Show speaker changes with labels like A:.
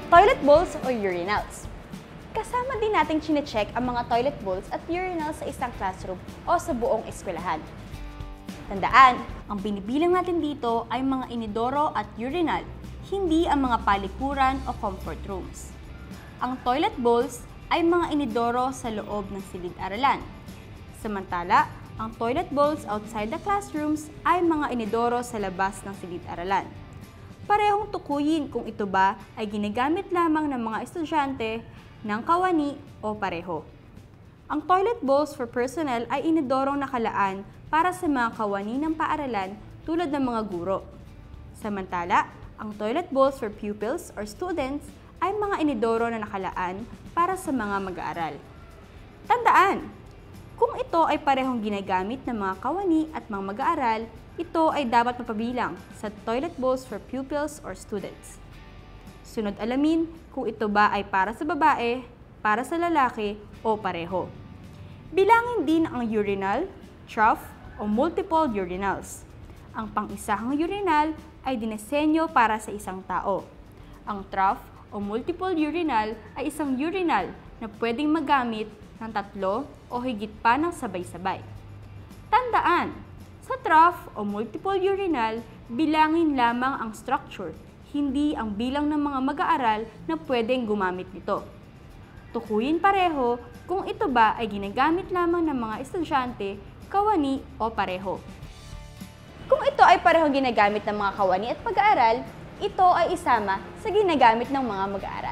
A: Toilet bowls o urinals. Kasama din nating chine-check ang mga toilet bowls at urinals sa isang classroom o sa buong eskwelahan. Tandaan, ang binibilang natin dito ay mga inidoro at urinal, hindi ang mga palikuran o comfort rooms. Ang toilet bowls ay mga inidoro sa loob ng silid-aralan. Samantala, ang toilet bowls outside the classrooms ay mga inidoro sa labas ng silid-aralan. Parehong tukuyin kung ito ba ay ginagamit lamang ng mga estudyante, ng kawani o pareho. Ang toilet bowls for personnel ay inidorong nakalaan para sa mga kawani ng paaralan tulad ng mga guro. Samantala, ang toilet bowls for pupils or students ay mga inidoro na nakalaan para sa mga mag-aaral. Tandaan, kung ito ay parehong ginagamit ng mga kawani at mga mag-aaral, ito ay dapat mapabilang sa toilet bowls for pupils or students. Sunod alamin kung ito ba ay para sa babae, para sa lalaki o pareho. Bilangin din ang urinal, trough o multiple urinals. Ang pang-isahang urinal ay dinesenyo para sa isang tao. Ang trough o multiple urinal ay isang urinal na pwedeng magamit ng 3 o higit pa ng sabay-sabay. Tandaan, sa trough o multiple urinal, bilangin lamang ang structure, hindi ang bilang ng mga mag-aaral na pwedeng gumamit nito. Tukuyin pareho kung ito ba ay ginagamit lamang ng mga estudyante, kawani o pareho. Kung ito ay parehong ginagamit ng mga kawani at mag-aaral, ito ay isama sa ginagamit ng mga mag-aaral.